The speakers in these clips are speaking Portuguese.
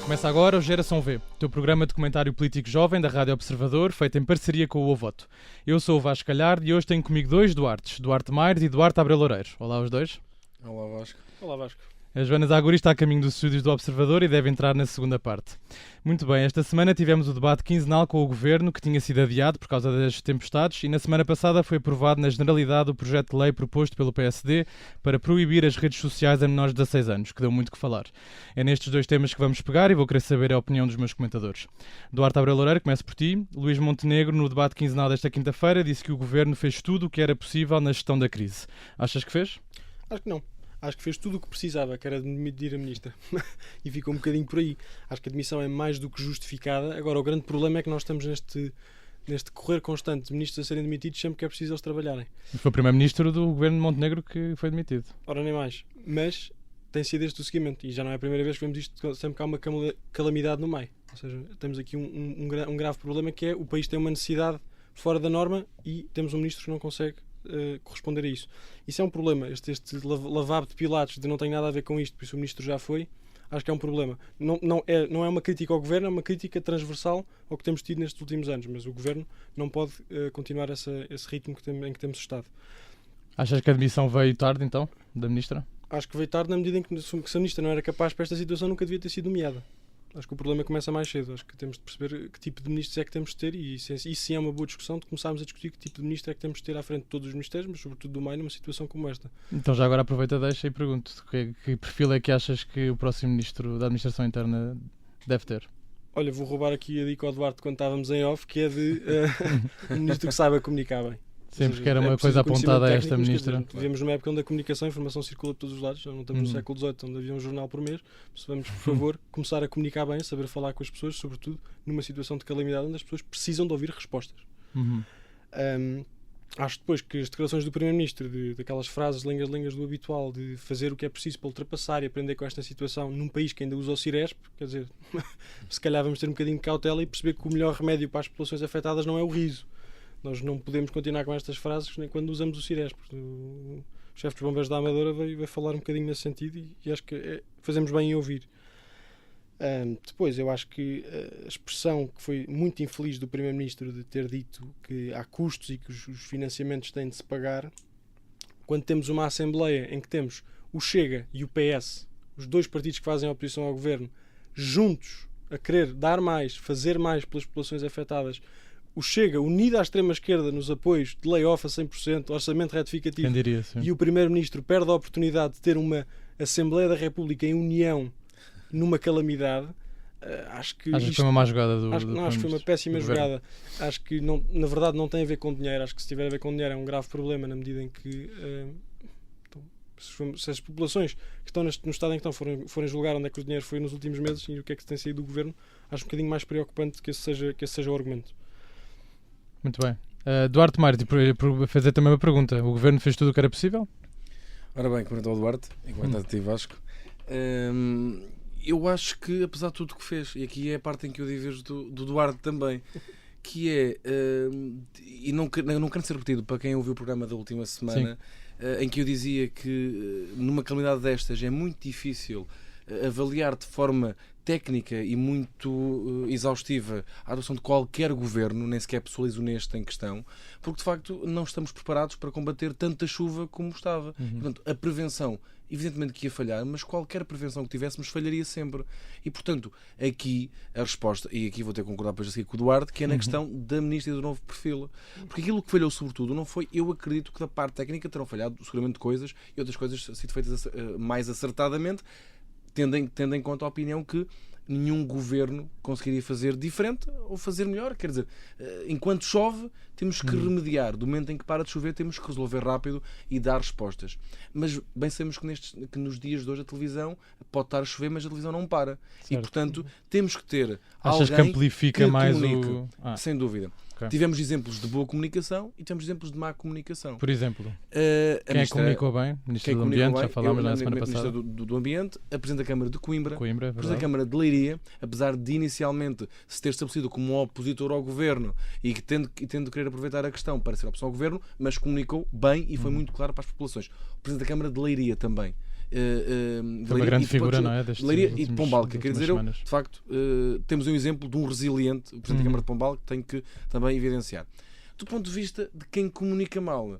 Começa agora o Geração V, teu programa de comentário político jovem da Rádio Observador, feito em parceria com o Ovoto. Eu sou o Vasco Calhar e hoje tenho comigo dois Duartes, Duarte Maires e Duarte Abreu Loureiro. Olá os dois. Olá Vasco. Olá Vasco. A Joana Zaguri está a caminho dos estúdios do Observador e deve entrar na segunda parte. Muito bem, esta semana tivemos o debate quinzenal com o Governo, que tinha sido adiado por causa das tempestades, e na semana passada foi aprovado na generalidade o projeto de lei proposto pelo PSD para proibir as redes sociais a menores de 16 anos, que deu muito que falar. É nestes dois temas que vamos pegar e vou querer saber a opinião dos meus comentadores. Duarte Abreu Loureiro, começo por ti. Luís Montenegro, no debate quinzenal desta quinta-feira, disse que o Governo fez tudo o que era possível na gestão da crise. Achas que fez? Acho que não. Acho que fez tudo o que precisava, que era demitir a ministra. E ficou um bocadinho por aí. Acho que a demissão é mais do que justificada. Agora, o grande problema é que nós estamos neste correr constante de ministros a serem demitidos sempre que é preciso eles trabalharem. Foi o primeiro-ministro do Governo de Montenegro que foi demitido. Ora, nem mais. Mas tem sido este o seguimento. E já não é a primeira vez que vemos isto sempre que há uma calamidade no meio. Ou seja, temos aqui um grave problema, que é o país tem uma necessidade fora da norma e temos um ministro que não consegue corresponder a isso. Isso é um problema, este lavabo de Pilatos de não tem nada a ver com isto, por isso o ministro já foi, acho que é um problema. Não é uma crítica ao Governo, é uma crítica transversal ao que temos tido nestes últimos anos, mas o Governo não pode continuar esse ritmo em que temos estado. Achas que a demissão veio tarde, então, da ministra? Acho que veio tarde na medida em que se a ministra não era capaz para esta situação, nunca devia ter sido nomeada. Acho que o problema começa mais cedo. Acho que temos de perceber que tipo de ministros é que temos de ter, e isso sim é uma boa discussão de começarmos a discutir que tipo de ministro é que temos de ter à frente de todos os ministérios, mas sobretudo do meio, numa situação como esta. Então já agora aproveita, deixa e pergunto que perfil é que achas que o próximo ministro da Administração Interna deve ter? Olha, vou roubar aqui a dica ao Duarte quando estávamos em off, que é de um ministro que saiba comunicar bem. Sempre que era uma coisa apontada a esta ministra. Vivemos numa época onde a comunicação e a informação circula por todos os lados, já não estamos no século XVIII, onde havia um jornal por mês. Se vamos, por favor, começar a comunicar bem, saber falar com as pessoas, sobretudo numa situação de calamidade onde as pessoas precisam de ouvir respostas. Acho depois que as declarações do Primeiro-Ministro, daquelas frases lengas do habitual, de fazer o que é preciso para ultrapassar e aprender com esta situação num país que ainda usa o Ciresp, quer dizer, se calhar vamos ter um bocadinho de cautela e perceber que o melhor remédio para as populações afetadas não é o riso. Nós não podemos continuar com estas frases nem quando usamos o Ciresp. O chefe dos bombeiros da Amadora veio falar um bocadinho nesse sentido e acho que fazemos bem em ouvir. Depois, eu acho que a expressão que foi muito infeliz do Primeiro-Ministro de ter dito que há custos e que os financiamentos têm de se pagar, quando temos uma Assembleia em que temos o Chega e o PS, os dois partidos que fazem a oposição ao Governo, juntos a querer dar mais, fazer mais pelas populações afetadas, o Chega unido à extrema-esquerda nos apoios de layoff a 100%, orçamento retificativo, diria, e o Primeiro-Ministro perde a oportunidade de ter uma Assembleia da República em união numa calamidade. Acho que foi uma má jogada do acho que foi uma péssima jogada. Acho que não, na verdade não tem a ver com dinheiro. Acho que se tiver a ver com dinheiro é um grave problema, na medida em que se as populações que estão no estado em que estão forem julgar onde é que o dinheiro foi nos últimos meses e o que é que tem saído do Governo, acho um bocadinho mais preocupante que esse seja o argumento. Muito bem. Duarte Maires, por fazer também uma pergunta. O Governo fez tudo o que era possível? Ora bem, comentou o Duarte e comentou a ti, Vasco. Eu acho que, apesar de tudo o que fez, e aqui é a parte em que eu diverjo do Duarte também, que é, e não quero ser repetido para quem ouviu o programa da última semana, em que eu dizia que numa calamidade destas é muito difícil avaliar de forma técnica e muito exaustiva a adoção de qualquer governo, nem sequer pessoa honesta em questão, porque de facto não estamos preparados para combater tanta chuva como estava. Portanto, a prevenção, evidentemente que ia falhar, mas qualquer prevenção que tivéssemos falharia sempre. E portanto, aqui a resposta, e aqui vou ter que concordar depois a seguir com o Duarte, que é na questão da ministra e do novo perfil. Porque aquilo que falhou sobretudo não foi, eu acredito que da parte técnica terão falhado seguramente coisas e outras coisas sido feitas mais acertadamente, tendo em conta a opinião que nenhum governo conseguiria fazer diferente ou fazer melhor. Quer dizer, enquanto chove, temos que remediar. Do momento em que para de chover, temos que resolver rápido e dar respostas. Mas bem sabemos que nos dias de hoje a televisão pode estar a chover, mas a televisão não para. Certo. E, portanto, temos que ter Achas alguém que amplifica que mais comunique, sem dúvida. Okay. Tivemos exemplos de boa comunicação e temos exemplos de má comunicação. Por exemplo, quem é que comunicou bem? Ministro do Ambiente, já falámos na semana passada. Ministro do Ambiente, a Presidente da Câmara de Coimbra, Presidente da Câmara de Leiria, apesar de inicialmente se ter estabelecido como um opositor ao Governo e tendo querer aproveitar a questão para ser oposição ao Governo, mas comunicou bem e foi muito claro para as populações. O Presidente da Câmara de Leiria também. Foi uma grande figura, não é? Leiria e de Pombal, que quer dizer, de facto, temos um exemplo de um resiliente, o Presidente da Câmara de Pombal, que tenho que também evidenciar. Do ponto de vista de quem comunica mal,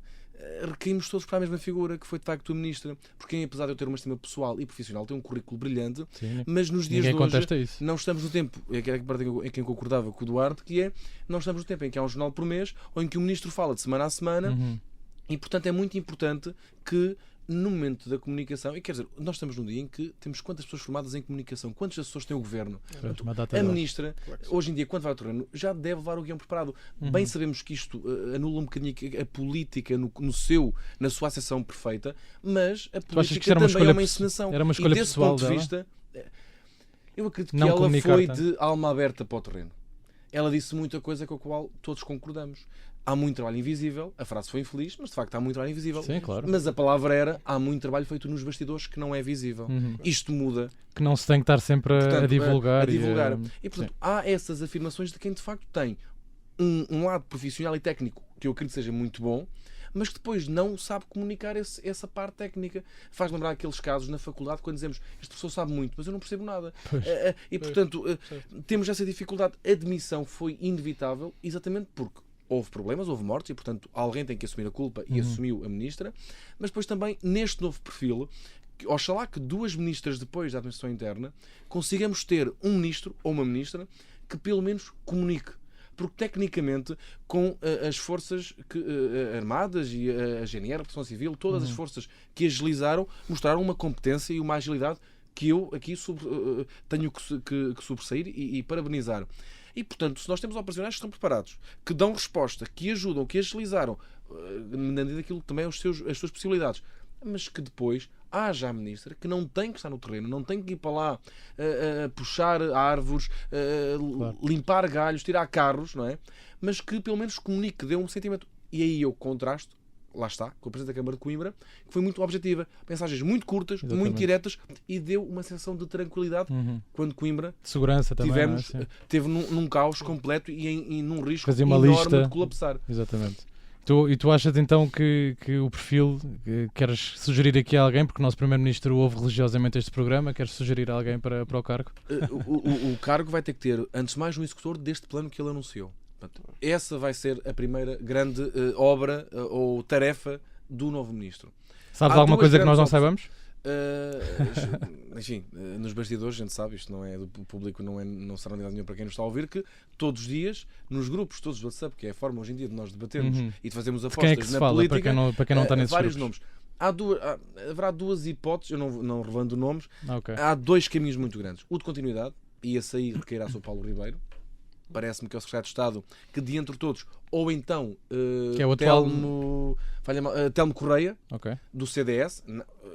recaímos todos para a mesma figura, que foi de facto a Ministra, porque quem, apesar de eu ter uma estima pessoal e profissional, tem um currículo brilhante, sim, mas nos dias de hoje isso. não estamos no tempo, em quem concordava com o Duarte, que é, não estamos no tempo em que há um jornal por mês, ou em que o Ministro fala de semana a semana, e portanto é muito importante que no momento da comunicação, e quer dizer, nós estamos num dia em que temos quantas pessoas formadas em comunicação, quantas pessoas tem o Governo. A Ministra, hoje em dia, quando vai ao terreno, já deve levar o guião preparado. Bem sabemos que isto anula um bocadinho a política na sua acessão perfeita, mas a política também é uma encenação. Era uma escolha e desse pessoal ponto de dela? vista, eu acredito que Não ela foi tanto. de alma aberta para o terreno. Ela disse muita coisa com a qual todos concordamos. Há muito trabalho invisível, a frase foi infeliz, mas de facto há muito trabalho invisível. Sim, claro. Mas a palavra era, há muito trabalho feito nos bastidores que não é visível. Isto muda. Que não se tem que estar sempre a divulgar. E portanto, há essas afirmações de quem de facto tem um lado profissional e técnico que eu acredito que seja muito bom, mas que depois não sabe comunicar essa parte técnica. Faz lembrar aqueles casos na faculdade quando dizemos, este professor sabe muito, mas eu não percebo nada. E portanto, temos essa dificuldade. A demissão foi inevitável, exatamente porque houve problemas, houve mortes, e portanto alguém tem que assumir a culpa, e assumiu a Ministra. Mas depois também, neste novo perfil, oxalá que 2 ministras depois da administração interna consigamos ter um ministro ou uma ministra que pelo menos comunique. Porque tecnicamente, com as forças armadas e a GNR, a Proteção Civil, todas as forças que agilizaram, mostraram uma competência e uma agilidade que eu aqui tenho que sobressair e parabenizar. E, portanto, se nós temos operacionais que estão preparados, que dão resposta, que ajudam, que agilizaram, na medida daquilo que também é as suas possibilidades, mas que depois haja a Ministra que não tem que estar no terreno, não tem que ir para lá puxar árvores, limpar galhos, tirar carros, não é? Mas que pelo menos comunique, dê um sentimento. E aí eu contrasto, lá está, com o Presidente da Câmara de Coimbra, que foi muito objetiva. Mensagens muito curtas, muito diretas, e deu uma sensação de tranquilidade quando Coimbra de segurança também, teve num caos completo e num risco fazia uma enorme lista de colapsar. Exatamente. E tu achas então que o perfil, queres sugerir aqui a alguém, porque o nosso Primeiro-Ministro ouve religiosamente este programa, queres sugerir alguém para o cargo? O cargo vai ter que ter, antes de mais, um executor deste plano que ele anunciou. Portanto, essa vai ser a primeira grande obra ou tarefa do novo Ministro. Sabes alguma coisa que nós não saibamos? Enfim, nos bastidores a gente sabe, isto não é do público, não será novidade nenhuma para quem nos está a ouvir, que todos os dias, nos grupos todos do WhatsApp, que é a forma hoje em dia de nós debatermos e de fazermos apostas quem é que se na fala, política, para quem não está nesses vários grupos? nomes. Haverá 2 hipóteses, eu não revelando nomes, Okay. há 2 caminhos muito grandes. O de continuidade, e esse aí requeirá sobre Paulo Ribeiro. Parece-me que é o Secretário de Estado que, de entre todos, ou então que é o atual... Telmo Correia, do CDS,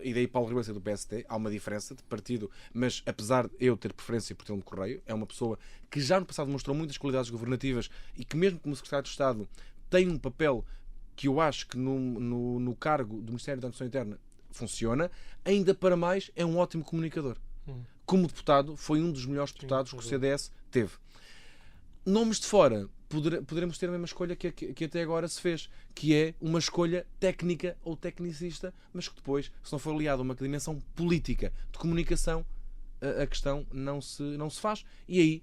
e daí Paulo Ribeiro ser do PST. Há uma diferença de partido, mas apesar de eu ter preferência por Telmo Correia, é uma pessoa que já no passado mostrou muitas qualidades governativas e que, mesmo como Secretário de Estado, tem um papel que eu acho que no cargo do Ministério da Administração Interna funciona. Ainda para mais, é um ótimo comunicador. Como deputado, foi um dos melhores deputados que o CDS teve. Nomes de fora, poderemos ter a mesma escolha que até agora se fez, que é uma escolha técnica ou tecnicista, mas que depois, se não for aliado a uma dimensão política de comunicação, a questão não se faz. E aí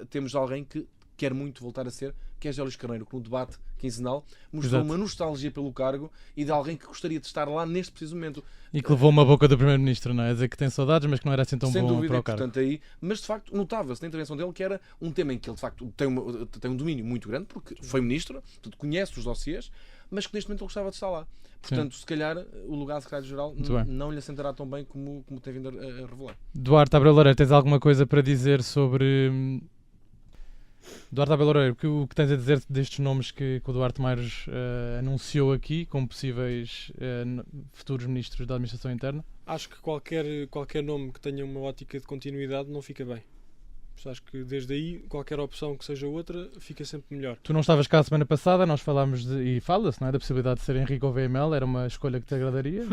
temos alguém que quer muito voltar a ser, que é José Luís Carneiro, que no debate quinzenal mostrou uma nostalgia pelo cargo e de alguém que gostaria de estar lá neste preciso momento. E que levou uma boca do Primeiro-Ministro, não é? A dizer que tem saudades, mas que não era assim tão sem bom dúvida, para o cargo. Portanto, aí, mas de facto notava-se na intervenção dele que era um tema em que ele de facto tem um domínio muito grande, porque foi Ministro, portanto, conhece os dossiês, mas que neste momento ele gostava de estar lá. Portanto, se calhar o lugar de Secretário-Geral não lhe assentará tão bem como tem vindo a revelar. Duarte Abreu Loureiro, tens alguma coisa para dizer sobre... Duarte Abreu Loureiro, o que tens a dizer destes nomes que o Duarte Mairos anunciou aqui como possíveis futuros ministros da Administração Interna? Acho que qualquer nome que tenha uma ótica de continuidade não fica bem. Acho que desde aí, qualquer opção que seja outra, fica sempre melhor. Tu não estavas cá a semana passada, nós falámos e fala-se, não é, da possibilidade de ser Henrique ou VML, era uma escolha que te agradaria?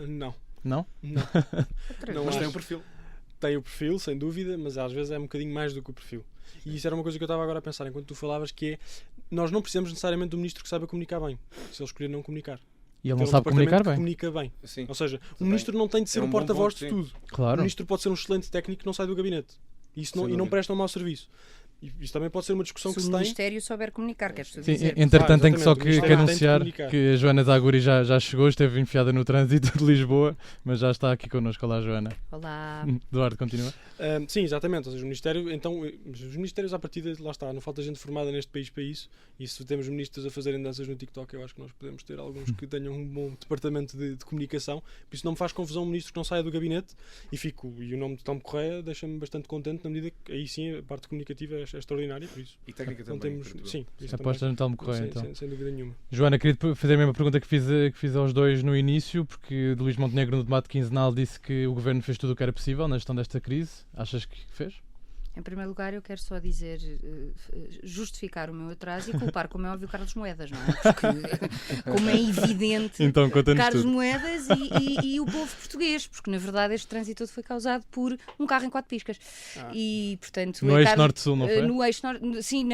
Não. Não? Não, mas tem um perfil. Tem o perfil, sem dúvida, mas às vezes é um bocadinho mais do que o perfil. E isso era uma coisa que eu estava agora a pensar enquanto tu falavas, que é, nós não precisamos necessariamente de um ministro que saiba comunicar bem, se ele escolher não comunicar. E ele ter não um sabe comunicar departamento bem. que comunica bem. Sim. Ou seja, o Também. ministro não tem de ser É o um bom porta-voz ponto, de sim. tudo. O Claro. ministro pode ser um excelente técnico que não sai do gabinete. Isso Sem não, e não dúvida. presta um mau serviço. E isso também pode ser uma discussão Se que o se tem. Ministério souber comunicar, queres tu Sim, dizer? entretanto, tenho que só exatamente, o que Ministério tem de anunciar comunicar. que a Joana Zaguri já chegou, esteve enfiada no trânsito de Lisboa, mas já está aqui connosco. Olá, Joana. Olá. Eduardo, continua. Sim, exatamente. Ou seja, o Ministério, então, os ministérios à partida, lá está, não falta gente formada neste país para isso. E se temos ministros a fazerem danças no TikTok, eu acho que nós podemos ter alguns que tenham um bom departamento de comunicação. Por isso não me faz confusão um ministro que não saia do gabinete. E o nome de Tom Correia deixa-me bastante contente, na medida que aí sim a parte comunicativa é extraordinária. Por isso, E técnica não também. temos. por tudo. Sim, isso Apostas no Telmo também, Correia, então. sem dúvida nenhuma. Joana, queria fazer a mesma pergunta que fiz aos dois no início, porque Luís Montenegro, no debate quinzenal, disse que o governo fez tudo o que era possível na gestão desta crise. Achas que fez? Em primeiro lugar, eu quero só dizer, justificar o meu atraso e culpar, como é óbvio, Carlos Moedas, não é? Porque, como é evidente, Então, conta-nos Carlos tudo. Moedas e o povo português, porque na verdade este trânsito todo foi causado por um carro em 4 piscas. E, portanto, No é eixo Carlos- norte-sul, não foi? No eixo norte, sim,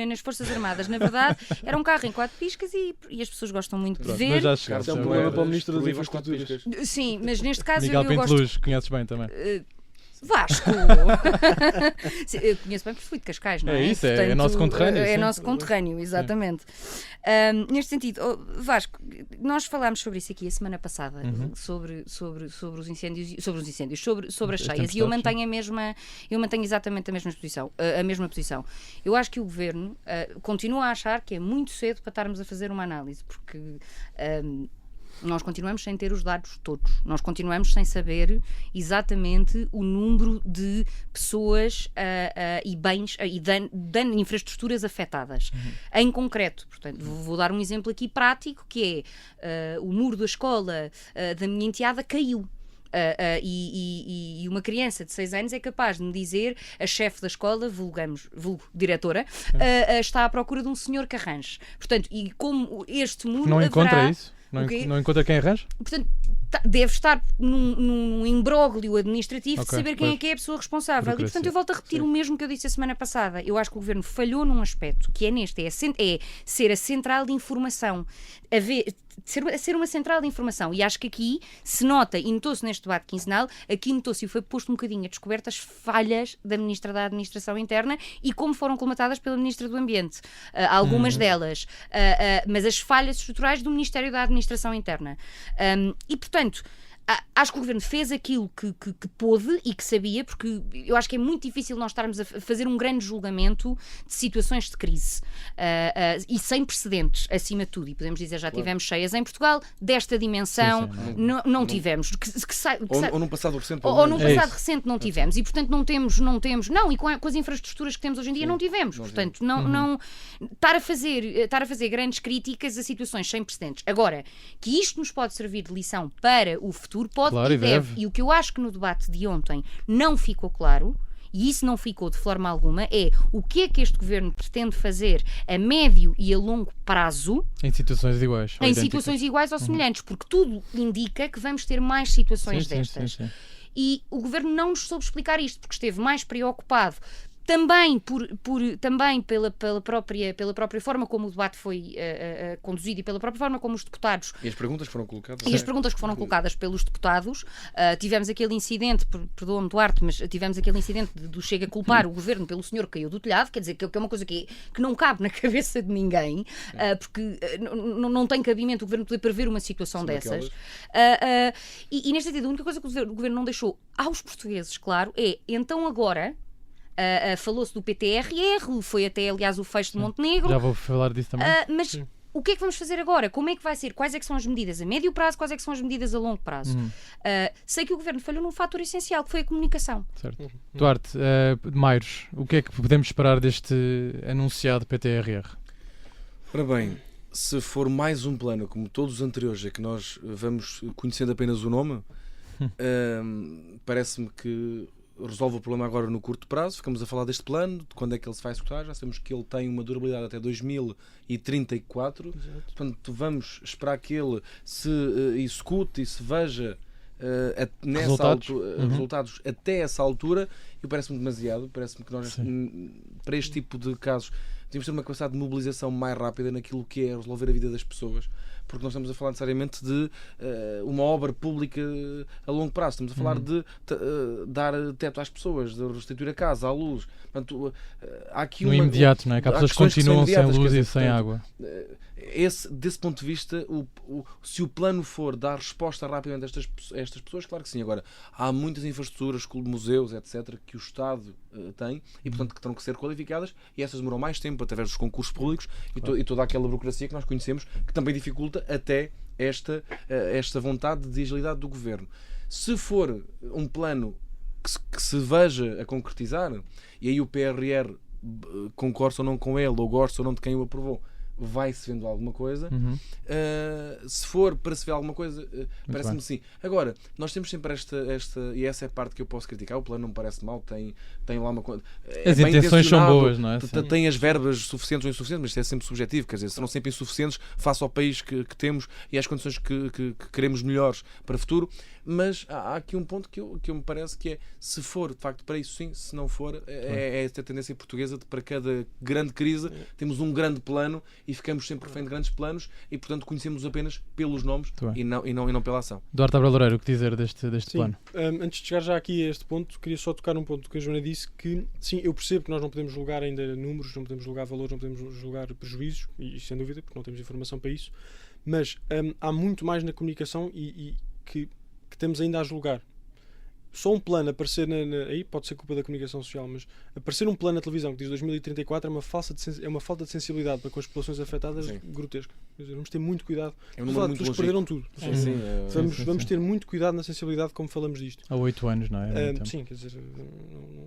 nas Forças Armadas. Na verdade, era um carro em 4 piscas e as pessoas gostam muito de Pronto, ver. mas já chegaste. Isso é um já problema vai. para o Ministro das Proíbe as quatro Infraestruturas. piscas. Sim, mas neste caso Miguel eu gosto... Pinteluz, conheces bem também. Vasco! Sim, eu conheço bem porque fui de Cascais, não é? É isso, é nosso conterrâneo, É sim. nosso conterrâneo, exatamente. Neste sentido, Vasco, nós falámos sobre isso aqui a semana passada, sobre os incêndios, sobre as As cheias, e eu tempestades, mantenho exatamente a mesma posição. Eu acho que o Governo continua a achar que é muito cedo para estarmos a fazer uma análise, porque nós continuamos sem ter os dados todos. Nós continuamos sem saber exatamente o número de pessoas e bens e infraestruturas afetadas. Em concreto, portanto, vou dar um exemplo aqui prático, que é o muro da escola da minha enteada caiu. E uma criança de 6 anos é capaz de me dizer, a chefe da escola, vulgo diretora, está à procura de um senhor que arranje. Portanto, e como este muro Não encontra haverá... isso? O quê? Não encontra quem arranja? Portanto, deve estar num imbróglio administrativo de Ok, saber quem pois. é que é a pessoa responsável. E, Burocracia. portanto, eu volto a repetir o mesmo que eu disse a semana passada. Eu acho que o Governo falhou num aspecto, que é neste, é ser a central de informação. Ser uma central de informação. E acho que aqui se nota, e notou-se neste debate quinzenal, aqui notou-se e foi posto um bocadinho a descoberto as falhas da Ministra da Administração Interna e como foram colmatadas pela Ministra do Ambiente. Algumas delas. Mas as falhas estruturais do Ministério da Administração Interna. E, portanto, acho que o Governo fez aquilo que pôde e que sabia, porque eu acho que é muito difícil nós estarmos a fazer um grande julgamento de situações de crise e sem precedentes, acima de tudo. E podemos dizer, já tivemos cheias em Portugal, desta dimensão, Sim, não tivemos. Ou num passado recente, pelo Ou num menos. passado recente não tivemos. E, portanto, não temos. E com as infraestruturas que temos hoje em dia, não tivemos. Portanto, não estar a fazer grandes críticas a situações sem precedentes. Agora, que isto nos pode servir de lição para o futuro, pode Claro, e e deve. deve. E o que eu acho que no debate de ontem não ficou claro, e isso não ficou de forma alguma, é o que é que este Governo pretende fazer a médio e a longo prazo Em situações iguais. ou em idênticas. situações iguais ou semelhantes, porque tudo indica que vamos ter mais situações Sim, destas. sim. E o Governo não nos soube explicar isto, porque esteve mais preocupado também, também pela própria forma como o debate foi conduzido e pela própria forma como os deputados E as perguntas foram colocadas. e as perguntas que foram colocadas pelos deputados. Tivemos aquele incidente, perdoa-me Duarte, mas tivemos aquele incidente do Chega a culpar o Governo pelo senhor que caiu do telhado, quer dizer, que é uma coisa que não cabe na cabeça de ninguém, porque não tem cabimento o Governo poder prever uma situação Sim, dessas. E neste sentido, a única coisa que o Governo não deixou aos portugueses, claro, é, então agora... falou-se do PTRR, foi até aliás o fecho de Montenegro, Já vou falar disso também. mas o que é que vamos fazer agora? Como é que vai ser? Quais é que são as medidas a médio prazo? Quais é que são as medidas a longo prazo? Sei que o Governo falhou num fator essencial, que foi a comunicação. Certo. Duarte, Mairos, o que é que podemos esperar deste anunciado PTRR? Ora bem, se for mais um plano, como todos os anteriores, é que nós vamos conhecendo apenas o nome, parece-me que resolve o problema agora no curto prazo. Ficamos a falar deste plano, de quando é que ele se vai executar. Já sabemos que ele tem uma durabilidade até 2034. Portanto, vamos esperar que ele se execute e se veja resultados até essa altura. E parece-me demasiado. Parece-me que nós, para este tipo de casos, temos de ter uma capacidade de mobilização mais rápida naquilo que é resolver a vida das pessoas. porque não estamos a falar necessariamente de uma obra pública a longo prazo. Estamos a falar de dar teto às pessoas, de restituir a casa, à luz. Portanto, há aqui no imediato, não é? Que há pessoas que continuam sem luz e sem água. Desse ponto de vista, se o plano for dar resposta rapidamente a estas pessoas, claro que sim. Agora, há muitas infraestruturas, museus, etc., que o Estado tem e, portanto, que terão que ser qualificadas, e essas demoram mais tempo através dos concursos públicos e toda aquela burocracia que nós conhecemos, que também dificulta até esta vontade de agilidade do Governo. Se for um plano que se veja a concretizar, e aí o PRR, concorda ou não com ele, ou gosta ou não de quem o aprovou, vai-se vendo alguma coisa. Se for para se ver alguma coisa, parece-me sim. Agora, nós temos sempre esta, e essa é a parte que eu posso criticar. O plano não me parece mal, tem lá uma coisa. As intenções são boas, não é? Tem as verbas suficientes ou insuficientes, mas isto é sempre subjetivo, quer dizer, serão sempre insuficientes face ao país que temos e às condições que queremos melhores para o futuro. Mas há aqui um ponto que eu me parece que é, se for de facto para isso sim, se não for, é esta tendência portuguesa de para cada grande crise temos um grande plano e ficamos sempre refém de grandes planos e, portanto, conhecemos apenas pelos nomes e não pela ação. Duarte Abreu Loureiro, o que dizer deste plano? Antes de chegar já aqui a este ponto, queria só tocar num ponto que a Joana disse, que sim, eu percebo que nós não podemos julgar ainda números, não podemos julgar valores, não podemos julgar prejuízos, e sem dúvida, porque não temos informação para isso, mas há muito mais na comunicação e que temos ainda a julgar. Só um plano aparecer aí pode ser culpa da comunicação social, mas aparecer um plano na televisão que diz 2034 é uma falta de sensibilidade para com as populações afetadas grotesca. Quer dizer, vamos ter muito cuidado. Pessoas perderam tudo. Vamos ter muito cuidado na sensibilidade como falamos disto. Há 8 anos, não é? Sim, quer dizer,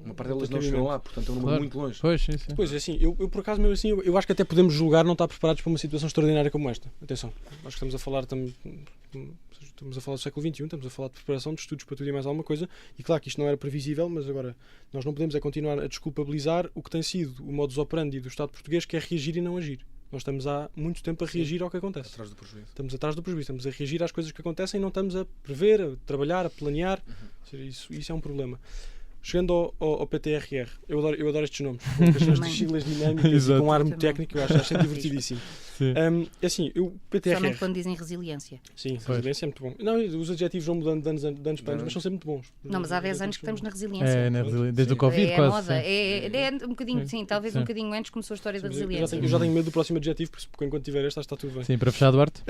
uma parte delas não chegam lá, portanto é um número muito longe. Pois, sim. Pois, assim, eu por acaso mesmo assim, eu acho que até podemos julgar não estar preparados para uma situação extraordinária como esta. Atenção, acho que estamos a falar do século XXI, estamos a falar de preparação de estudos para tudo e mais alguma coisa, e claro que isto não era previsível, mas agora nós não podemos continuar a desculpabilizar o que tem sido o modus operandi do Estado português, que é reagir e não agir. Nós estamos há muito tempo a reagir ao que acontece. Atrás do prejuízo. Estamos atrás do prejuízo, estamos a reagir às coisas que acontecem e não estamos a prever, a trabalhar, a planear. Isso é um problema. Chegando ao PTRR, eu adoro estes nomes, as siglas dinâmicas com um ar muito técnico, eu acho divertidíssimo. Assim, o PTRR. Somente quando dizem resiliência. Sim, resiliência é muito bom. Não, os adjetivos vão mudando de anos para anos, mas são sempre muito bons. Não, mas há 10 anos que estamos na resiliência. Desde o Covid, quase. Moda. É um bocadinho, sim, talvez um bocadinho antes começou a história da resiliência. Eu já tenho medo do próximo adjetivo, porque enquanto tiver esta, está tudo bem. Sim, para fechar, Duarte.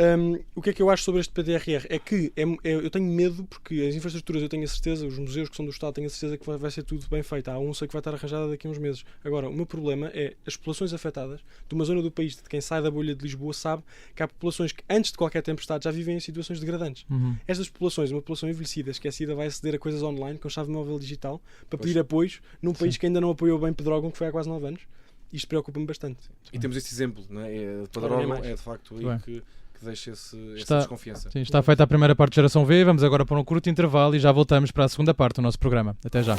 O que é que eu acho sobre este PTRR? É que eu tenho medo, porque as infraestruturas eu tenho a certeza, os museus que são do Estado tenho a certeza que vai ser tudo bem feito. Há sei que vai estar arranjada daqui a uns meses. Agora, o meu problema é as populações afetadas de uma zona do país, de quem sai da bolha de Lisboa sabe que há populações que antes de qualquer tempestade já vivem em situações degradantes. Estas populações, uma população envelhecida, esquecida, vai aceder a coisas online com chave móvel digital para pedir apoios num país que ainda não apoiou bem Pedrógão, que foi há quase 9 anos. Isto preocupa-me bastante. E temos este exemplo, não é? Pedrógão é de facto aí que deixa essa desconfiança. Sim, está feita a primeira parte de Geração V, vamos agora para um curto intervalo e já voltamos para a segunda parte do nosso programa. Até já.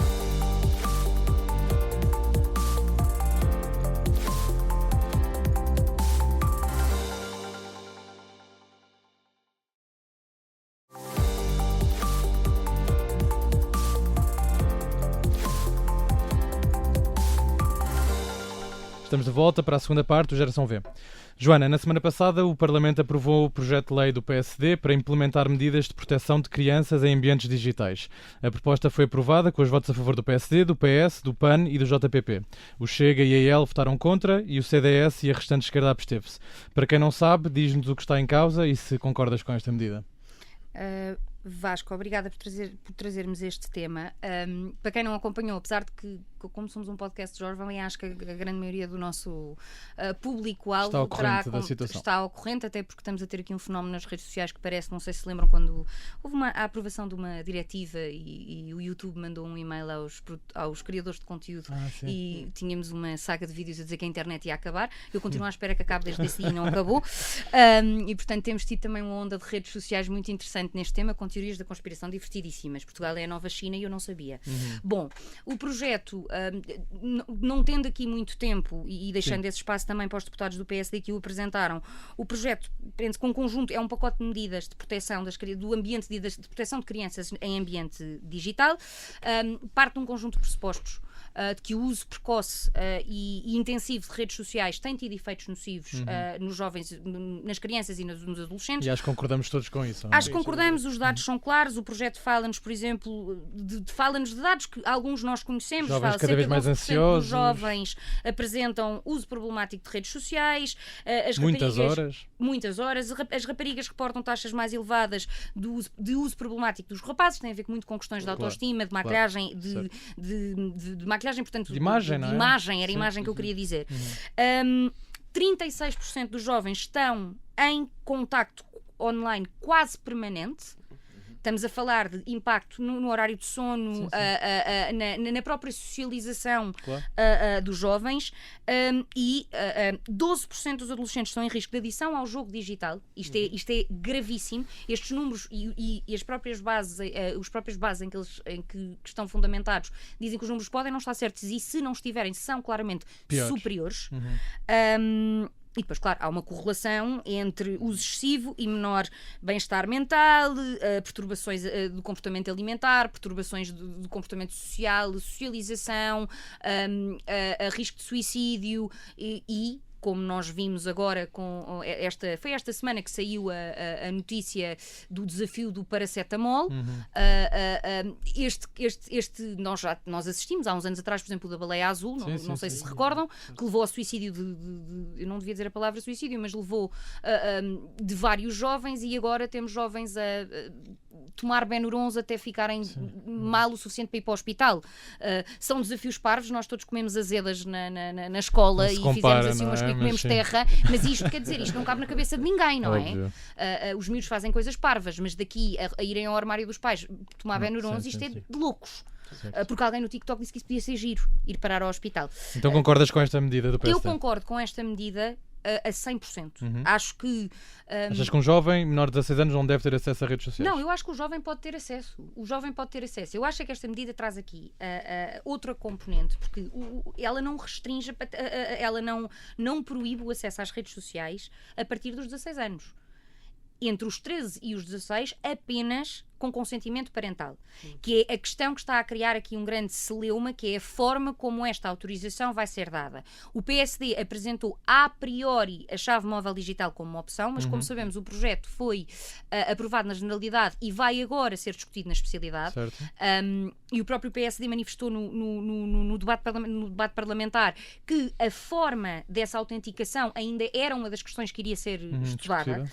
Estamos de volta para a segunda parte do Geração V. Joana, na semana passada o Parlamento aprovou o projeto de lei do PSD para implementar medidas de proteção de crianças em ambientes digitais. A proposta foi aprovada com os votos a favor do PSD, do PS, do PAN e do JPP. O Chega e a EL votaram contra e o CDS e a restante esquerda absteve-se. Para quem não sabe, diz-nos o que está em causa e se concordas com esta medida. Vasco, obrigada por trazermos este tema. Para quem não acompanhou, apesar de que, como somos um podcast jovem, acho que a grande maioria do nosso público-alvo está ao corrente, até porque estamos a ter aqui um fenómeno nas redes sociais que parece, não sei se lembram, quando houve a aprovação de uma diretiva e o YouTube mandou um e-mail aos criadores de conteúdo e tínhamos uma saga de vídeos a dizer que a internet ia acabar. Eu continuo à espera que acabe desde esse dia e não acabou. E portanto temos tido também uma onda de redes sociais muito interessante neste tema, com teorias da conspiração divertidíssimas. Portugal é a nova China e eu não sabia. Bom, o projeto, não tendo aqui muito tempo e deixando esse espaço também para os deputados do PSD que o apresentaram, o projeto prende-se com um conjunto, é um pacote de medidas de proteção do ambiente, de proteção de crianças em ambiente digital, parte de um conjunto de pressupostos de que o uso precoce e intensivo de redes sociais tem tido efeitos nocivos nos jovens, nas crianças e nos adolescentes. E acho que concordamos todos com isso. Acho que concordamos, os dados são claros, o projeto fala-nos, por exemplo, fala-nos de dados que alguns nós conhecemos, Jovens fala cada vez mais ansiosos. dos jovens apresentam uso problemático de redes sociais, muitas horas, as raparigas reportam taxas mais elevadas de uso problemático dos rapazes, tem a ver muito com questões de autoestima, de maquilhagem, de maquilhagem, portanto, de imagem, não é? Imagem, era a imagem que eu queria dizer. 36% dos jovens estão em contacto online quase permanente. Estamos a falar de impacto no horário de sono, na própria socialização dos jovens, e 12% dos adolescentes estão em risco de adição ao jogo digital. Isto é gravíssimo. Estes números e as próprias bases, os próprios bases em que estão fundamentados dizem que os números podem não estar certos e, se não estiverem, são claramente superiores. E depois, claro, há uma correlação entre uso excessivo e menor bem-estar mental, perturbações do comportamento alimentar, perturbações do comportamento social, socialização, a risco de suicídio e como nós vimos agora foi esta semana que saiu a notícia do desafio do paracetamol. Nós assistimos há uns anos atrás, por exemplo, da baleia azul, não sei se recordam, que levou ao suicídio eu não devia dizer a palavra suicídio, mas levou de vários jovens, e agora temos jovens a tomar Benurons até ficarem mal o suficiente para ir para o hospital. São desafios parvos, nós todos comemos azedas na escola e fizemos assim umas que comemos terra, mas isto quer dizer, isto não cabe na cabeça de ninguém, não é? Os miúdos fazem coisas parvas, mas daqui a irem ao armário dos pais tomar Benurons, isto é de loucos. Porque alguém no TikTok disse que isso podia ser giro, ir parar ao hospital. Então concordas com esta medida do PSD? Eu concordo com esta medida a 100%. Acho que... Achas que um jovem menor de 16 anos não deve ter acesso a redes sociais? Não, eu acho que o jovem pode ter acesso. Eu acho que esta medida traz aqui outra componente, porque ela não restringe, ela não proíbe o acesso às redes sociais a partir dos 16 anos. Entre os 13 e os 16, apenas com consentimento parental. Que é a questão que está a criar aqui um grande celeuma, que é a forma como esta autorização vai ser dada. O PSD apresentou a priori a chave móvel digital como uma opção, mas como sabemos o projeto foi aprovado na generalidade e vai agora ser discutido na especialidade. E o próprio PSD manifestou no debate parlamentar que a forma dessa autenticação ainda era uma das questões que iria ser estudada.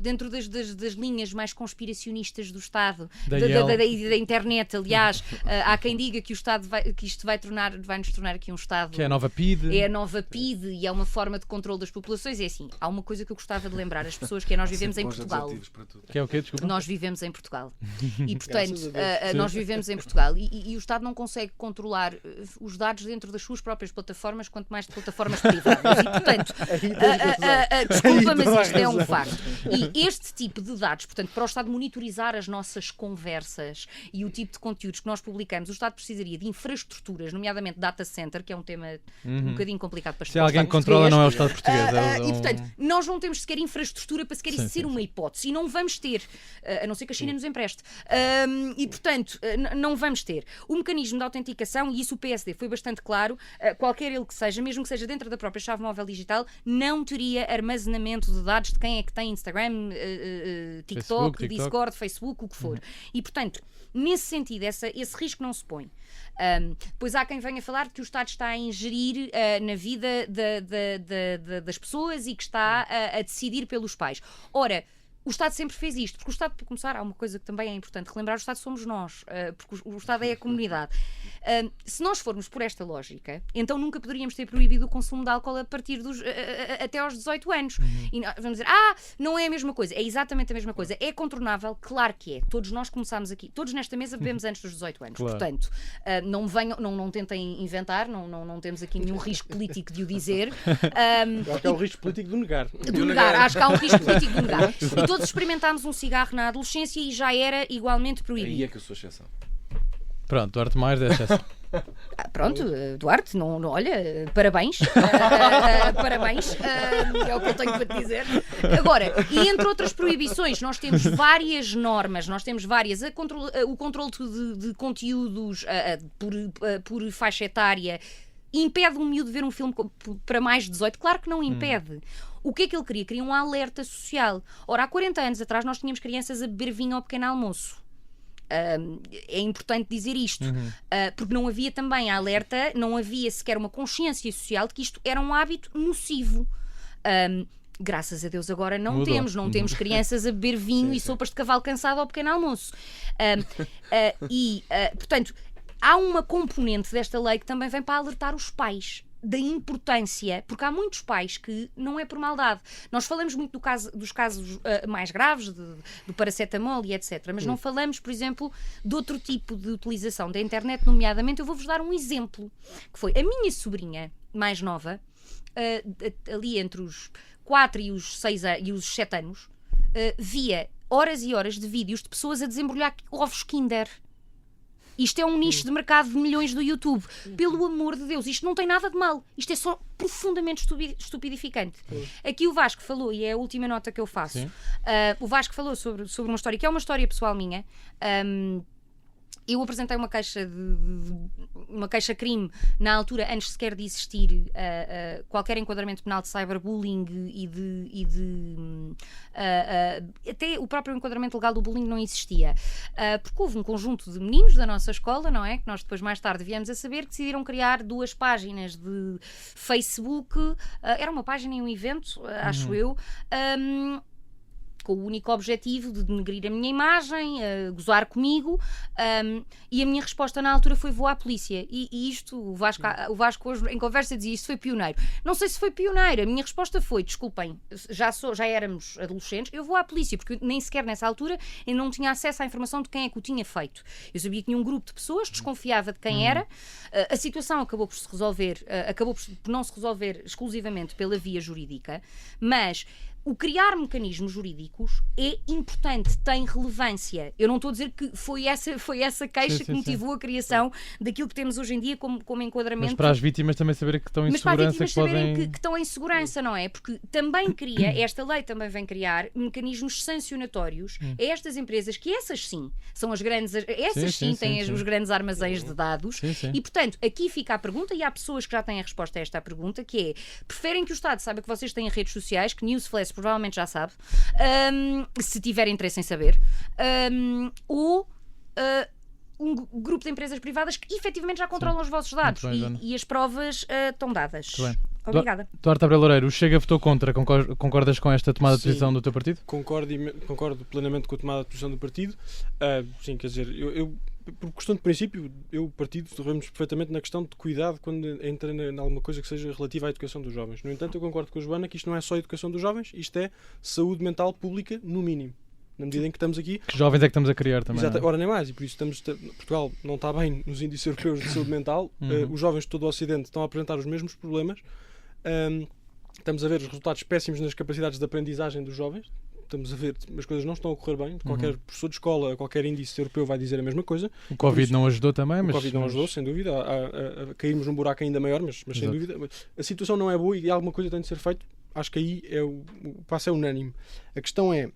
Dentro das linhas mais conspiracionistas do Estado, da internet, aliás, há quem diga que o Estado que isto vai nos tornar aqui um Estado... Que é a nova PIDE. É a nova PIDE e é uma forma de controle das populações. É assim, há uma coisa que eu gostava de lembrar às pessoas, que é nós vivemos em Portugal. Que é o quê? Desculpa? Nós vivemos em Portugal. E, portanto, nós vivemos em Portugal e o Estado não consegue controlar os dados dentro das suas próprias plataformas, quanto mais de plataformas privadas. E, portanto, desculpa, mas isto é um facto. E este tipo de dados, portanto, para o Estado monitorizar as nossas conversas e o tipo de conteúdos que nós publicamos, o Estado precisaria de infraestruturas, nomeadamente data center, que é um tema um bocadinho complicado para Se alguém controla, não é o Estado português. E, portanto, nós não temos sequer infraestrutura para sequer isso ser uma hipótese. E não vamos ter, a não ser que a China nos empreste. E, portanto, não vamos ter. O mecanismo de autenticação, e isso o PSD foi bastante claro, qualquer ele que seja, mesmo que seja dentro da própria chave móvel digital, não teria armazenamento de dados de quem é que tem Instagram, TikTok, Discord, Facebook, o que for. E, portanto, nesse sentido, esse risco não se põe. Depois há quem venha falar que o Estado está a ingerir na vida das pessoas e que está a decidir pelos pais. Ora, o Estado sempre fez isto, porque o Estado, para começar, há uma coisa que também é importante relembrar: o Estado somos nós, porque o Estado é a comunidade. Se nós formos por esta lógica, então nunca poderíamos ter proibido o consumo de álcool a partir até aos 18 anos. E vamos dizer, não é a mesma coisa. É exatamente a mesma coisa. É contornável? Claro que é. Todos nós começámos aqui, todos nesta mesa bebemos antes dos 18 anos. Claro. Portanto, não tentem inventar, não temos aqui nenhum risco político de o dizer. Eu acho que há um risco político de negar. Acho que há um risco político de negar. E todos experimentámos um cigarro na adolescência e já era igualmente proibido. Aí é que eu sou exceção. Pronto, Duarte mais 10 excesso. Pronto, Duarte, olha, parabéns. Parabéns, é o que eu tenho para te dizer. Agora, e entre outras proibições, nós temos várias normas, nós temos várias. O controle de conteúdos por faixa etária impede um miúdo de ver um filme para mais de 18? Claro que não impede. O que é que ele queria? Queria um alerta social. Ora, há 40 anos atrás nós tínhamos crianças a beber vinho ao pequeno almoço. É importante dizer isto, porque não havia também alerta, não havia sequer uma consciência social de que isto era um hábito nocivo. Graças a Deus agora não temos crianças a beber vinho e sopas de cavalo cansado ao pequeno almoço. Portanto, há uma componente desta lei que também vem para alertar os pais da importância, porque há muitos pais que não é por maldade. Nós falamos muito dos casos mais graves, do paracetamol e etc. Mas não falamos, por exemplo, de outro tipo de utilização da internet, nomeadamente, eu vou-vos dar um exemplo, que foi a minha sobrinha mais nova, ali entre os 4 e os 7 anos, via horas e horas de vídeos de pessoas a desembrulhar ovos Kinder. Isto é um nicho de mercado de milhões do YouTube. Pelo amor de Deus, isto não tem nada de mal. Isto é só profundamente estupidificante. Aqui o Vasco falou, e é a última nota que eu faço. O Vasco falou sobre uma história, que é uma história pessoal minha. Eu apresentei uma queixa-crime na altura, antes sequer de existir qualquer enquadramento penal de cyberbullying até o próprio enquadramento legal do bullying não existia. Porque houve um conjunto de meninos da nossa escola, não é? Que nós depois mais tarde viemos a saber que decidiram criar 2 páginas de Facebook. Era uma página e um evento, acho eu. Com o único objetivo de denegrir a minha imagem, gozar comigo, e a minha resposta na altura foi: vou à polícia. E isto, o Vasco hoje em conversa dizia: isto foi pioneiro. Não sei se foi pioneiro, a minha resposta foi: desculpem, já éramos adolescentes, eu vou à polícia, porque nem sequer nessa altura eu não tinha acesso à informação de quem é que o tinha feito. Eu sabia que tinha um grupo de pessoas, desconfiava de quem era, a situação acabou por não se resolver exclusivamente pela via jurídica, mas o criar mecanismos jurídicos é importante, tem relevância. Eu não estou a dizer que foi essa queixa que motivou a criação daquilo que temos hoje em dia como enquadramento. Mas para as vítimas também saberem que estão em segurança. Mas para as vítimas saberem que estão em segurança, não é? Porque também esta lei também vem criar mecanismos sancionatórios a estas empresas, que essas sim são as grandes, têm os grandes armazéns de dados. E portanto, aqui fica a pergunta, e há pessoas que já têm a resposta a esta pergunta, que é: preferem que o Estado saiba que vocês têm redes sociais, que Newsflash provavelmente já sabe, se tiver interesse em saber, ou um grupo de empresas privadas que efetivamente já controlam os vossos dados, e as provas estão dadas. Obrigada. Duarte Abreu Loureiro, o Chega votou contra. Concordas com esta tomada de posição do teu partido? Concordo plenamente com a tomada de posição do partido. Sim, quer dizer, eu por questão de princípio, o partido devemos perfeitamente na questão de cuidado quando entra em alguma coisa que seja relativa à educação dos jovens. No entanto, eu concordo com a Joana que isto não é só educação dos jovens, isto é saúde mental pública, no mínimo. Na medida em que estamos aqui... Que jovens é que estamos a criar também. Exato, ora nem mais, e por isso Portugal não está bem nos índices europeus de saúde mental. Os jovens de todo o Ocidente estão a apresentar os mesmos problemas. Estamos a ver os resultados péssimos nas capacidades de aprendizagem dos jovens. Estamos a ver, as coisas não estão a correr bem. Qualquer professor de escola, qualquer índice europeu vai dizer a mesma coisa. O Covid não ajudou também. O Covid não ajudou, sem dúvida, a cairmos num buraco ainda maior, mas sem dúvida. A situação não é boa e alguma coisa tem de ser feita. Acho que aí o passo é unânime. A questão é,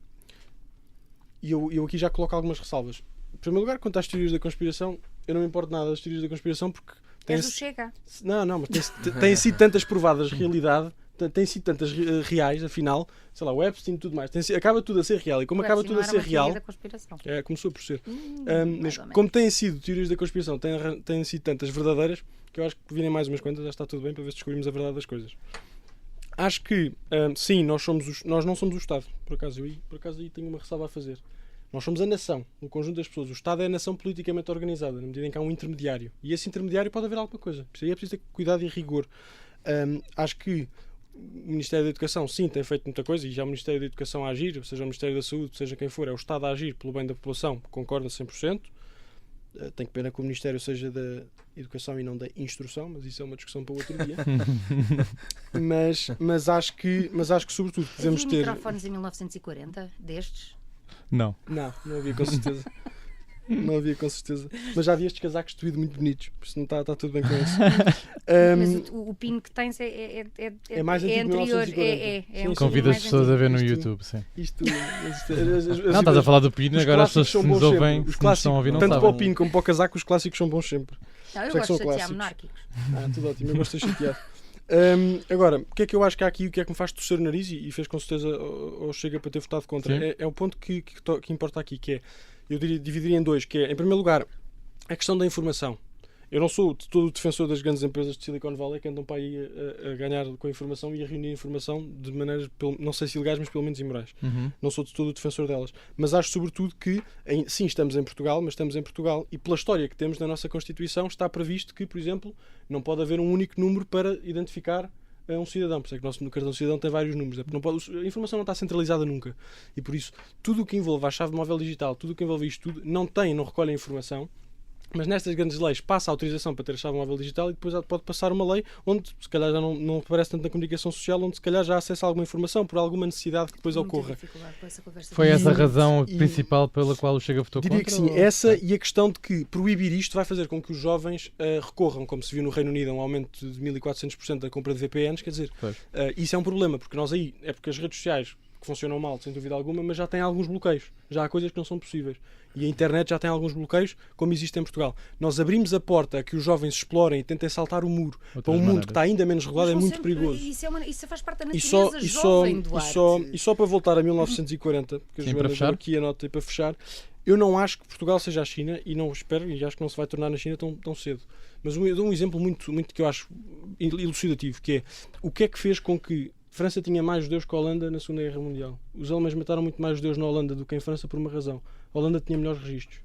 e eu aqui já coloco algumas ressalvas. Em primeiro lugar, quanto às teorias da conspiração, eu não me importo nada das teorias da conspiração, porque... Chega. Não, mas têm sido tantas provadas de realidade, têm sido tantas reais, afinal, sei lá, o Epstein e tudo mais, acaba tudo a ser real, e como acaba tudo a ser real, começou por ser, mas como têm sido teorias da conspiração, têm sido tantas verdadeiras, que eu acho que virem mais umas quantas, já está tudo bem para ver se descobrimos a verdade das coisas. Acho que, sim, nós não somos o Estado, por acaso aí tenho uma ressalva a fazer. Nós somos a nação, um conjunto das pessoas. O Estado é a nação politicamente organizada, na medida em que há um intermediário. E esse intermediário pode haver alguma coisa. Por isso aí é preciso ter cuidado e rigor. Acho que o Ministério da Educação, sim, tem feito muita coisa, e já o Ministério da Educação a agir, seja o Ministério da Saúde, seja quem for, é o Estado a agir pelo bem da população, concorda 100%. Tenho pena que o Ministério seja da Educação e não da Instrução, mas isso é uma discussão para outro dia. mas acho que sobretudo devemos ter... microfones em 1940 destes? Não Não havia, com certeza. Não havia, com certeza. Mas já havia estes casacos de tweed muito bonitos. Por isso não está tudo bem com isso. Mas o pino que tens é mais antigo de anterior. 1940. Sim, Convido as mais pessoas a ver no Isto- YouTube, sim. Isto, Não, estás a falar do pino, os agora as clássicos pessoas são que nos bons ouvem, sempre. Os que nos estão a ouvir, não tanto para o sabem. pino como para o casaco, os clássicos são bons sempre. Não, eu Já que gosto são de chatear clássicos. monárquicos. Tudo ótimo, eu gosto de ser chateado. Agora, o que é que eu acho que há aqui, o que é que me faz torcer o nariz e fez com certeza ou chega para ter votado contra, Sim. é o ponto que importa aqui, que é, eu dividiria em dois, que é, em primeiro lugar, a questão da informação. Eu não sou de todo o defensor das grandes empresas de Silicon Valley que andam para aí a ganhar com a informação e a reunir informação de maneiras, não sei se ilegais, mas pelo menos imorais. Não sou de todo o defensor delas. Mas acho sobretudo que, sim, estamos em Portugal, mas estamos em Portugal e pela história que temos na nossa Constituição está previsto que, por exemplo, não pode haver um único número para identificar um cidadão. Por isso é que no cartão de cidadão tem vários números. É porque a informação não está centralizada nunca. E por isso, tudo o que envolve a chave móvel digital, tudo o que envolve isto tudo, não recolhe a informação. Mas nestas grandes leis passa a autorização para ter a chave móvel digital e depois pode passar uma lei onde se calhar já não aparece tanto na comunicação social, onde se calhar já acessa alguma informação por alguma necessidade que depois ocorra. Foi essa a razão e- principal pela qual o Chega votou Diria contra? que sim, ou- essa e a questão de que proibir isto vai fazer com que os jovens recorram, como se viu no Reino Unido, um aumento de 1400% da compra de VPNs, quer dizer, Pois. isso é um problema, porque nós aí, é porque as redes sociais que funcionam mal, sem dúvida alguma, mas já têm alguns bloqueios, já há coisas que não são possíveis. E a internet já tem alguns bloqueios, como existe em Portugal. Nós abrimos a porta a que os jovens explorem e tentem saltar o muro Outras para um mundo maneiras. que está ainda menos regulado, é Mas muito sempre- perigoso. Isso faz parte da E só, natureza e, só, jovem, e, Duarte. só, e só para voltar a 1940, porque a Sim, para Joana deu fechar. aqui a nota e para fechar, eu não acho que Portugal seja a China e não espero, e acho que não se vai tornar na China tão cedo. Mas eu dou um exemplo muito que eu acho elucidativo, que é o que é que fez com que França tinha mais judeus que a Holanda na Segunda Guerra Mundial. Os alemães mataram muito mais judeus na Holanda do que em França por uma razão. A Holanda tinha melhores registros.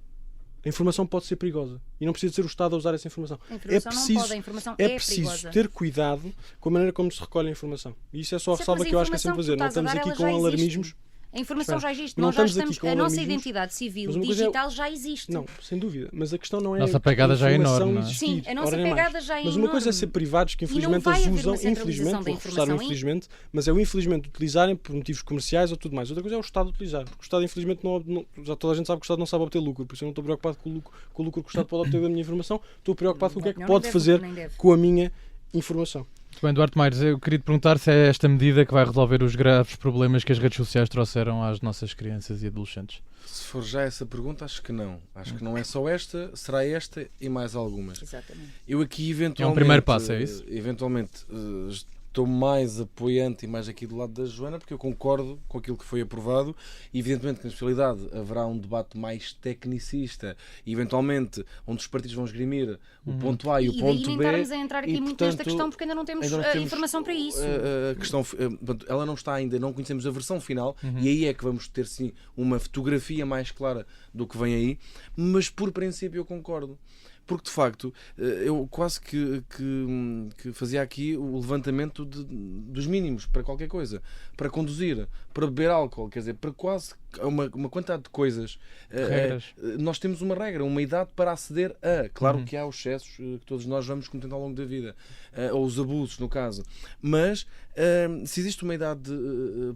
A informação pode ser perigosa e não precisa ser o Estado a usar essa informação. A informação preciso- não pode, a informação É é preciso perigosa. ter cuidado com a maneira como se recolhe a informação. E isso é só a Sim, ressalva mas a que eu acho que é sempre informação fazer. Não que tu estás estamos a aqui dar, com ela já alarmismos. existe. A informação Espera, já existe. não Nós já estamos aqui estamos. com A nossa alarmismos. identidade civil Mas uma coisa é- digital já existe. Não, sem dúvida. Mas a questão não é. Nossa pegada já é informação enorme, não é? existir. Sim, a nossa Ora, nem pegada mais. já é Mas uma coisa é enorme. ser privados que E não infelizmente vai as haver usam, uma centralização infelizmente, da vou reforçar o informação. infelizmente, mas é o infelizmente utilizarem por motivos comerciais ou tudo mais. Outra coisa é o Estado utilizar, porque o Estado infelizmente já toda a gente sabe que o Estado não sabe obter lucro, por isso eu não estou preocupado com o lucro que o Estado pode obter da minha informação, estou preocupado com o que é que Não, pode nem deve, fazer nem deve. com a minha informação. Muito bem, Duarte Maires, eu queria te perguntar se é esta medida que vai resolver os graves problemas que as redes sociais trouxeram às nossas crianças e adolescentes. Se for já essa pergunta, acho que não. Acho que não é só esta, será esta e mais algumas. Exatamente. Eu aqui eventualmente... É um primeiro passo, é isso? Eventualmente estou mais apoiante e mais aqui do lado da Joana, porque eu concordo com aquilo que foi aprovado e evidentemente que na especialidade haverá um debate mais tecnicista e eventualmente onde os partidos vão esgrimir o ponto A e o E daí ponto nem B. estarmos a entrar aqui e, muito portanto, nesta questão porque ainda não temos ainda não temos, informação para isso. A questão, portanto, ela não está ainda, não conhecemos a versão final e aí é que vamos ter sim uma fotografia mais clara do que vem aí, mas por princípio eu concordo. Porque de facto eu quase que fazia aqui o levantamento dos mínimos para qualquer coisa, para conduzir, para beber álcool, quer dizer, para quase uma quantidade de coisas. Regras. Nós temos uma regra, uma idade para aceder a. Claro que há os excessos que todos nós vamos cometendo ao longo da vida, ou os abusos, no caso. Mas se existe uma idade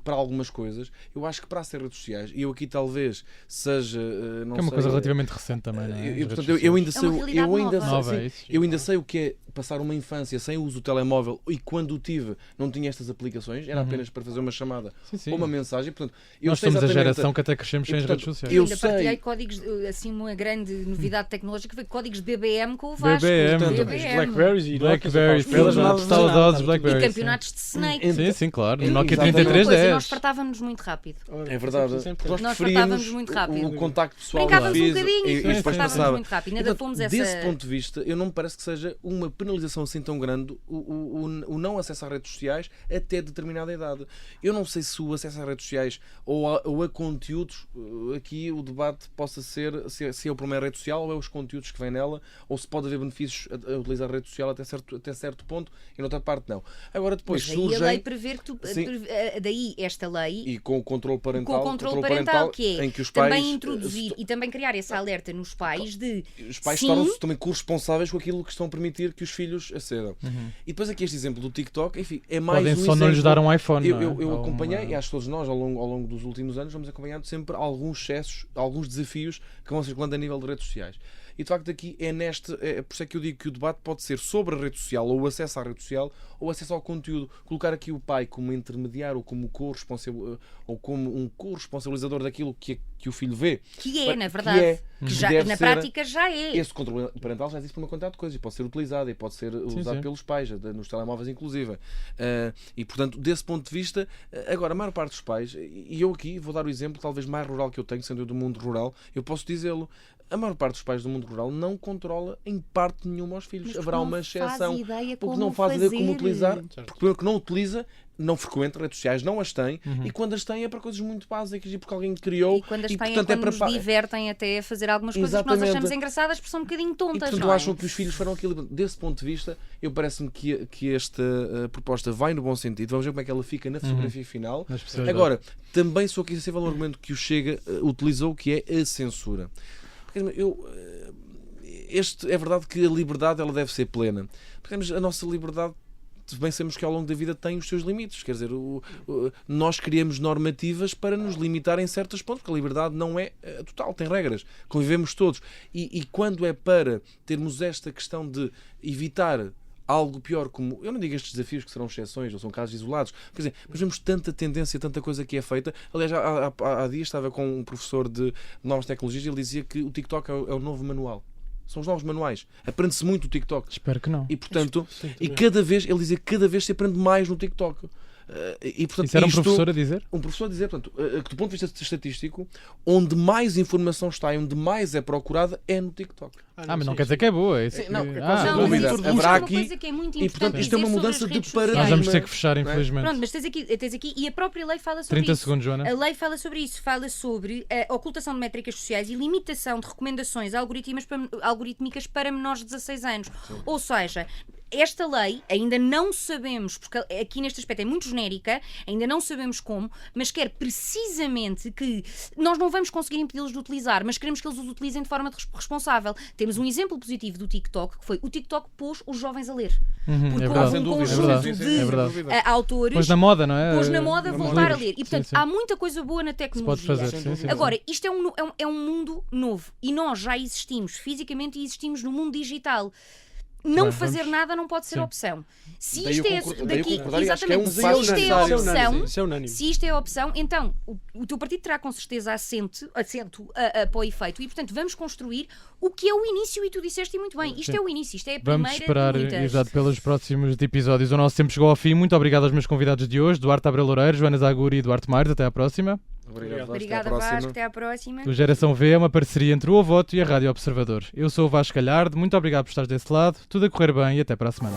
para algumas coisas, eu acho que para as redes sociais, e eu aqui talvez seja. Não Que é uma sei, coisa relativamente recente também, não é? As portanto, redes eu ainda É sei, uma realidade nova, sim, é isso? eu ainda sei o que é passar uma infância sem o uso do telemóvel e quando o tive não tinha estas aplicações, era apenas para fazer uma chamada Sim, sim. ou uma mensagem. Portanto, eu Nós sei somos a exatamente- geração que até crescemos sem as portanto, redes sociais. eu ainda sei. partilhei códigos, assim, uma grande novidade tecnológica foi códigos de BBM com o Vasco. BBM. Portanto, BBM. as Blackberries e Blackberries, Nokias, todas nada, as saudades E Blackberries. campeonatos de Snake. Então, Sim, sim, claro. Sim, Nokia exatamente. E uma coisa, 3310. nós fartávamos muito rápido. É verdade. Nós Nós preferíamos fartávamos muito rápido. o contacto pessoal Brincávamos um físico bocadinho, e mas depois fartávamos passava. muito rápido. Ainda Portanto, fomos essa... desse ponto de vista, eu não me parece que seja uma penalização assim tão grande o não acesso às redes sociais até determinada idade. Eu não sei se o acesso às redes sociais ou a conteúdos, aqui o debate possa ser se é o problema a rede social ou é os conteúdos que vêm nela, ou se pode haver benefícios a utilizar a rede social até certo ponto e noutra parte não. Agora depois Mas aí a surgem, lei prevê que tu... Sim. Daí esta lei... e com o controle Com parental, o controle parental, que é em que os pais também introduzir e também criar esse alerta nos pais de os pais sim, tornam-se também corresponsáveis com aquilo que estão a permitir que os os filhos acedam. E depois aqui este exemplo do TikTok, enfim, é mais Podem um só não lhes exemplo. dar um iPhone. Eu Ou acompanhei, uma- e acho que todos nós ao longo dos últimos anos vamos acompanhando sempre alguns excessos, alguns desafios que vão circulando a nível de redes sociais. E de facto aqui por isso é que eu digo que o debate pode ser sobre a rede social, ou o acesso à rede social, ou o acesso ao conteúdo. Colocar aqui o pai como intermediário, ou como um corresponsabilizador daquilo que o filho vê. Que é, na verdade. Que já, deve na ser- prática já é. Esse controle parental já existe por uma quantidade de coisas e pode ser utilizado e pode ser usado sim. pelos pais, nos telemóveis inclusive. E portanto, desse ponto de vista, agora a maior parte dos pais, e eu aqui vou dar o exemplo talvez mais rural que eu tenho, sendo eu do mundo rural, eu posso dizê-lo, a maior parte dos pais do mundo rural não controla em parte nenhuma aos filhos. Mas Haverá não uma exceção. faz ideia Porque como não faz ideia como fazer. utilizar, Certo. porque primeiro que não utiliza, não frequenta redes sociais, não as tem, e quando as tem é para coisas muito básicas e porque alguém criou. E quando as têm, portanto, é quando para nos divertem até a fazer algumas coisas que nós Exatamente. achamos engraçadas porque são um bocadinho E tontas, portanto não é? acham que os filhos farão aquilo. Desse ponto de vista, eu parece-me que esta proposta vai no bom sentido. Vamos ver como é que ela fica na fotografia final. Na especialidade. Agora, também sou aqui sensível ao argumento que o Chega utilizou, que é a censura. Porque, é verdade que a liberdade ela deve ser plena. Porque a nossa liberdade, bem sabemos que ao longo da vida tem os seus limites. Quer dizer, nós criamos normativas para nos limitar em certos pontos, porque a liberdade não é total, tem regras. Convivemos todos. E quando é para termos esta questão de evitar algo pior, como, eu não digo estes desafios que serão exceções ou são casos isolados, quer dizer, mas vemos tanta tendência, tanta coisa que é feita. Aliás, há dias estava com um professor de novas tecnologias e ele dizia que o TikTok é o novo manual. São os novos manuais. Aprende-se muito o TikTok. Espero que não. E portanto, Sim, e também. cada vez, ele dizia que cada vez se aprende mais no TikTok. E portanto, Isso era um isto- professor a dizer? um professor a dizer, portanto, que do ponto de vista estatístico, onde mais informação está e onde mais é procurada é no TikTok. Mas não quer dizer que é boa. É isso Sim, que- não, Ah, sem Não, dúvida. mas isso Haverá é uma aqui- coisa que é muito e, portanto, importante isto é uma dizer sobre mudança as de redes paradigma. Nós sociais. vamos ter que fechar, Não é? infelizmente. Pronto, mas tens aqui, e a própria lei fala sobre 30 isso. segundos, Joana. A lei fala sobre isso, fala sobre a ocultação de métricas sociais e limitação de recomendações algorítmicas para menores de 16 anos. Ou seja, esta lei ainda não sabemos, porque aqui neste aspecto é muito genérica, ainda não sabemos como, mas quer precisamente que nós não vamos conseguir impedi-los de utilizar, mas queremos que eles os utilizem de forma responsável. Temos um exemplo positivo do TikTok, que foi o TikTok pôs os jovens a ler. Porque É houve verdade. Sem um dúvida, conjunto verdade. de É verdade. autores Pôs na moda, não é? pôs na moda voltar a ler. E portanto, Sim, sim. há muita coisa boa na Se tecnologia. pode fazer. Sem Sim, sim, dúvida. sim. Agora, isto é um mundo novo e nós já existimos fisicamente e existimos no mundo digital. Não Bem, fazer vamos- nada não pode ser Sim. opção. Se Daí isto eu é concordar, daí eu concordar, e acho que é exatamente, um se passo isto é a necessário. opção, Isso é unânime. se isto é a opção, então o teu partido terá com certeza assento para o efeito e portanto vamos construir o que é o início e tu disseste muito bem, isto Sim. é o início, isto é a Vamos primeira esperar, de muitas. exato, pelos próximos episódios. O nosso tempo chegou ao fim. Muito obrigado aos meus convidados de hoje, Duarte Abreu Loureiro, Joana Zaguri e Duarte Maires. Até à próxima. Obrigado, Vasco. Obrigada, Até à próxima. Vasco, até à próxima. O Geração V é uma parceria entre o Ovoto e a Rádio Observador. Eu sou o Vasco Galhardo. Muito obrigado por estares desse lado. Tudo a correr bem e até para a semana.